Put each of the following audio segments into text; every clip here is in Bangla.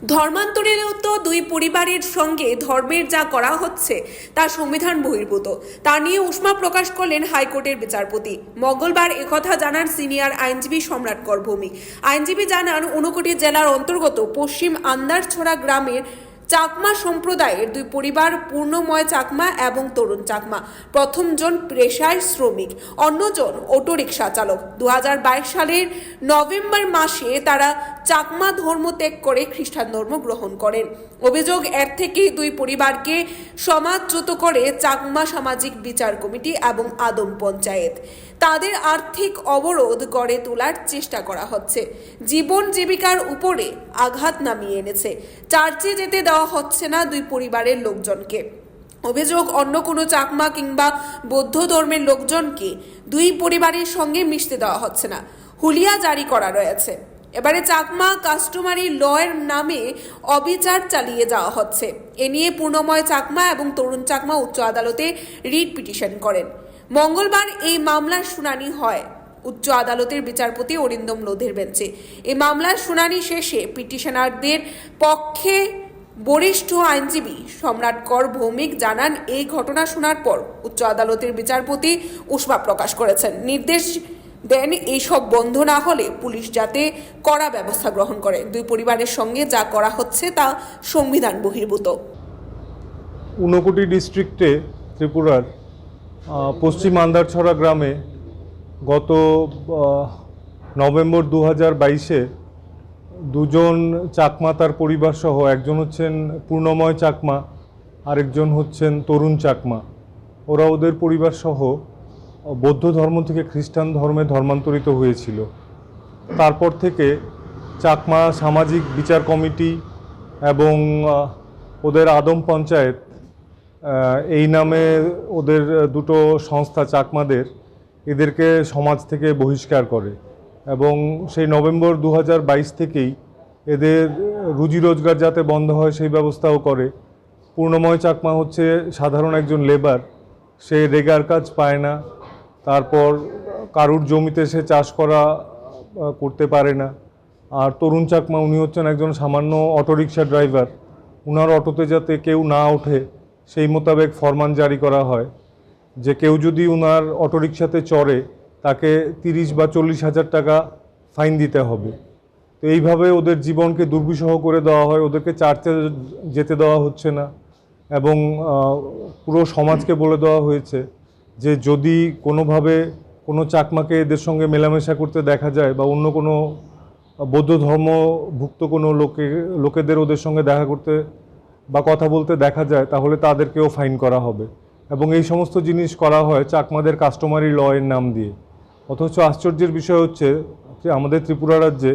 ধর্মান্তরিত দুই পরিবারের সঙ্গে ধর্মের যা করা হচ্ছে তা সংবিধান বহির্ভূত। তা নিয়ে উষ্মা প্রকাশ করলেন হাইকোর্টের বিচারপতি। মঙ্গলবার একথা জানান সিনিয়র আইনজীবী সম্রাট কর ভৌমিক। আইনজীবী জানান, ঊনকোটি জেলার অন্তর্গত পশ্চিম আন্দারছড়া গ্রামের চাকমা সম্প্রদায়ের দুই পরিবার পূর্ণময় চাকমা এবং তরুণ চাকমা। প্রথমজন পেশায় শ্রমিক, অন্যজন অটোরিকশা চালক। 2022 সালের নভেম্বর মাসে তারা চাকমা ধর্ম ত্যাগ করে খ্রিস্টান ধর্ম গ্রহণ করেন। অভিযোগ, এর থেকেই দুই পরিবারকে সমাজচ্যুত করে চাকমা সামাজিক বিচার কমিটি এবং আদম পঞ্চায়েত। তাদের আর্থিক অবরোধ গড়ে তোলার চেষ্টা করা হচ্ছে, জীবন জীবিকার উপরে আঘাত নামিয়ে এনেছে। চার্চে যেতে দেওয়া হচ্ছে না দুই পরিবারের লোকজনকে। অভিযোগ, অন্য কোনো চাকমা কিংবা বৌদ্ধ ধর্মের লোকজনকে দুই পরিবারের সঙ্গে মিশতে দেওয়া হচ্ছে না। হুলিয়া জারি করা রয়েছে। এবারে চাকমা কাস্টমারি লয়ের নামে অবিচার চালিয়ে যাওয়া হচ্ছে। এ নিয়ে পূর্ণময় চাকমা এবং তরুণ চাকমা উচ্চ আদালতে রিট পিটিশন করেন। মঙ্গলবার এই মামলার শুনানি হয় উচ্চ আদালতের বিচারপতি অরিন্দম লোধের বেঞ্চে। এই মামলার শুনানি শেষে পিটিশনারদের পক্ষে বরিষ্ঠ আইনজীবী সম্রাট কর ভৌমিক জানান, এই ঘটনা শোনার পর উচ্চ আদালতের বিচারপতি উষ্মা প্রকাশ করেছেন। নির্দেশ দেন, এইসব বন্ধ না হলে পুলিশ যাতে কড়া ব্যবস্থা গ্রহণ করে। দুই পরিবারের সঙ্গে যা করা হচ্ছে তা সংবিধান বহির্ভূত। ঊনকোটি ডিস্ট্রিক্টে ত্রিপুরার পশ্চিম আন্দারছড়া গ্রামে গত নভেম্বর 2022-এ দুজন চাকমা তার পরিবার সহ, একজন হচ্ছেন পূর্ণময় চাকমা, আরেকজন হচ্ছেন তরুণ চাকমা। ওরা ওদের পরিবার সহ বৌদ্ধ ধর্ম থেকে খ্রিস্টান ধর্মে ধর্মান্তরিত হয়েছিল। তারপর থেকে চাকমা সামাজিক বিচার কমিটি এবং ওদের আদম পঞ্চায়েত এই নামে ওদের দুটো সংস্থা চাকমাদের এদেরকে সমাজ থেকে বহিষ্কার করে এবং সেই নভেম্বর 2022 থেকেই এদের রুজি রোজগার যাতে বন্ধ হয় সেই ব্যবস্থাও করে। পূর্ণময় চাকমা হচ্ছে সাধারণ একজন লেবার, সে রেগার কাজ পায় না, তারপর কারুর জমিতে সে চাষ করতে পারে না। আর তরুণ চাকমা উনি হচ্ছেন একজন সামান্য অটোরিকশা ড্রাইভার। উনার অটোতে যাতে কেউ না ওঠে সেই মোতাবেক ফরমান জারি করা হয় যে কেউ যদি উনার অটোরিকশাতে চড়ে তাকে 30 বা 40 হাজার টাকা ফাইন দিতে হবে। তো এইভাবে ওদের জীবনকে দুর্বিষহ করে দেওয়া হয়। ওদেরকে চার্চে যেতে দেওয়া হচ্ছে না এবং পুরো সমাজকে বলে দেওয়া হয়েছে যে যদি কোনোভাবে কোনো চাকমাকে এদের সঙ্গে মেলামেশা করতে দেখা যায় বা অন্য কোনো বৌদ্ধ ধর্মভুক্ত কোনো লোকেদের ওদের সঙ্গে দেখা করতে বা কথা বলতে দেখা যায় তাহলে তাদেরকেও ফাইন করা হবে। এবং এই সমস্ত জিনিস করা হয় চাকমাদের কাস্টমারি লয়ের নাম দিয়ে। অথচ আশ্চর্যের বিষয় হচ্ছে যে আমাদের ত্রিপুরা রাজ্যে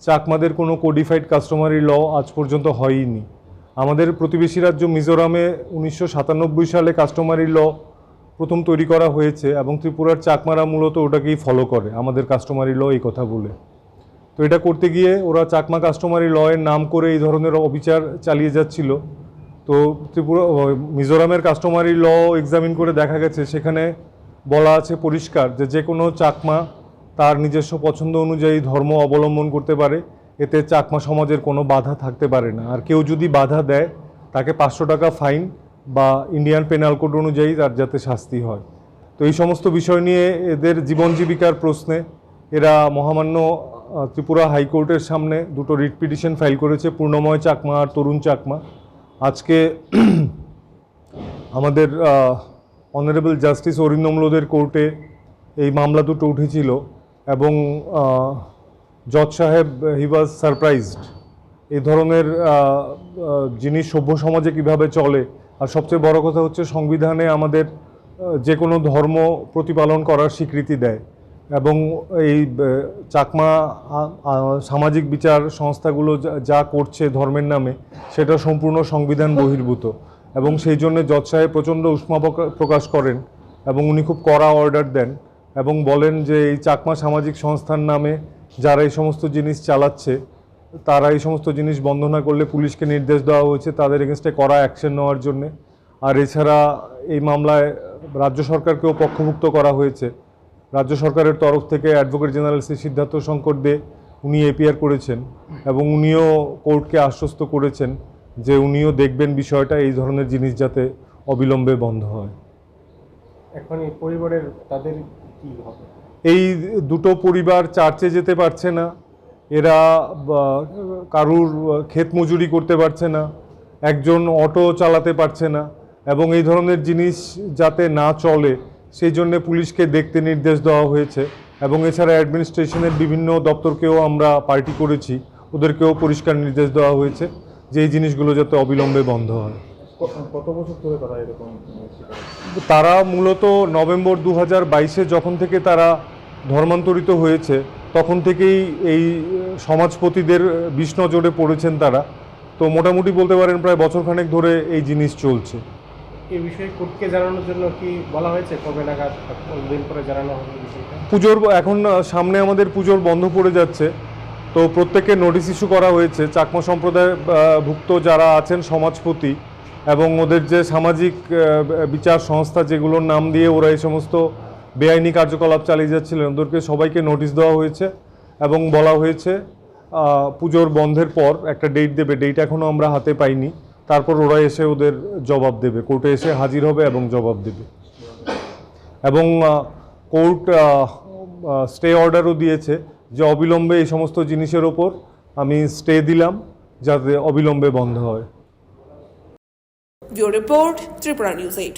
চাকমাদের কোনো কোডিফাইড কাস্টমারি ল আজ পর্যন্ত হয়ইনি। আমাদের প্রতিবেশী রাজ্য মিজোরামে 1997 সালে কাস্টমারি ল প্রথম তৈরি করা হয়েছে এবং ত্রিপুরার চাকমারা মূলত ওটাকেই ফলো করে, আমাদের কাস্টমারি ল এই কথা বলে। তো এটা করতে গিয়ে ওরা চাকমা কাস্টমারি লয়ের নাম করে এই ধরনের অবিচার চালিয়ে যাচ্ছিল। তো মিজোরামের কাস্টমারি ল এক্সামিন করে দেখা গেছে সেখানে বলা আছে পরিষ্কার যে কোনো চাকমা তার নিজস্ব পছন্দ অনুযায়ী ধর্ম অবলম্বন করতে পারে, এতে চাকমা সমাজের কোনো বাধা থাকতে পারে না। আর কেউ যদি বাধা দেয় তাকে 500 টাকা ফাইন বা ইন্ডিয়ান পেনাল কোড অনুযায়ী তার যাতে শাস্তি হয়। তো এই সমস্ত বিষয় নিয়ে এদের জীবন জীবিকার প্রশ্নে এরা মহামান্য ত্রিপুরা হাইকোর্টের সামনে দুটো রিট পিটিশন ফাইল করেছে, পূর্ণময় চাকমা আর তরুণ চাকমা। আজকে আমাদের অনারেবল জাস্টিস অরিন্দম লোধের কোর্টে এই মামলা দুটো উঠেছিল এবং জজ সাহেব হি ওয়াজ সারপ্রাইজড। এই ধরনের জিনিস সভ্য সমাজে কিভাবে চলে, আর সবচেয়ে বড় কথা হচ্ছে সংবিধানে আমাদের যে কোনো ধর্ম প্রতিপালন করার স্বীকৃতি দেয় এবং এই চাকমা সামাজিক বিচার সংস্থাগুলো যা করছে ধর্মের নামে সেটা সম্পূর্ণ সংবিধান বহির্ভূত। এবং সেই জন্য জজ সাহেব প্রচণ্ড উষ্মা প্রকাশ করেন এবং উনি খুব কড়া অর্ডার দেন এবং বলেন যে এই চাকমা সামাজিক সংস্থার নামে যারা এই সমস্ত জিনিস চালাচ্ছে তারা এই সমস্ত জিনিস বন্ধ না করলে পুলিশকে নির্দেশ দেওয়া হয়েছে তাদের এগেনস্টে কড়া অ্যাকশন নেওয়ার জন্যে। আর এছাড়া এই মামলায় রাজ্য সরকারকেও পক্ষভুক্ত করা হয়েছে। রাজ্য সরকারের তরফ থেকে অ্যাডভোকেট জেনারেল শ্রী সিদ্ধার্থ শঙ্কর দে উনি এপিআর করেছেন এবং উনিও কোর্টকে আশ্বস্ত করেছেন যে উনিও দেখবেন বিষয়টা, এই ধরনের জিনিস যাতে অবিলম্বে বন্ধ হয়। এখন এই পরিবারের তাদের কি হবে? এই দুটো পরিবার চার্চে যেতে পারছে না, এরা কারুর ক্ষেত মজুরি করতে পারছে না, একজন অটো চালাতে পারছে না, এবং এই ধরনের জিনিস যাতে না চলে সেই জন্য পুলিশকে দেখতে নির্দেশ দেওয়া হয়েছে। এবং এছাড়া অ্যাডমিনিস্ট্রেশনের বিভিন্ন দপ্তরকেও আমরা পার্টি করেছি, ওদেরকেও পরিষ্কার নির্দেশ দেওয়া হয়েছে যে এই জিনিসগুলো যাতে অবিলম্বে বন্ধ হয়। কত বছর ধরে তারা এরকম? তারা মূলত নভেম্বর 2022-এ যখন থেকে তারা ধর্মান্তরিত হয়েছে তখন থেকেই এই সমাজপতিদের বিষ নজরে পড়েছেন তারা। তো মোটামুটি বলতে পারেন প্রায় বছরখানেক ধরে এই জিনিস চলছে। এই বিষয়ে কোর্টকে জানানোর জন্য কি বলা হয়েছে? কবে নাগাদ দিন পরে জানানো হবে বিষয়টা? পুজোর এখন সামনে আমাদের পুজোর বন্ধ পড়ে যাচ্ছে, তো প্রত্যেককে নোটিশ ইস্যু করা হয়েছে। চাকমা সম্প্রদায় ভুক্ত যারা আছেন সমাজপতি এবং ওদের যে সামাজিক বিচার সংস্থা যেগুলোর নাম দিয়ে ওরা এই সমস্ত বেআইনি কার্যকলাপ চালিয়ে যাচ্ছিলেন, ওদেরকে সবাইকে নোটিশ দেওয়া হয়েছে এবং বলা হয়েছে পুজোর বন্ধের পর একটা ডেট দেবে। ডেট এখনও আমরা হাতে পাইনি, তারপর ওরা এসে ওদের জবাব দেবে, কোর্টে এসে হাজির হবে এবং জবাব দেবে। এবং কোর্ট স্টে অর্ডারও দিয়েছে যে অবিলম্বে এই সমস্ত জিনিসের ওপর আমি স্টে দিলাম যাতে অবিলম্বে বন্ধ হয়। Bureau report, Tripura news 8।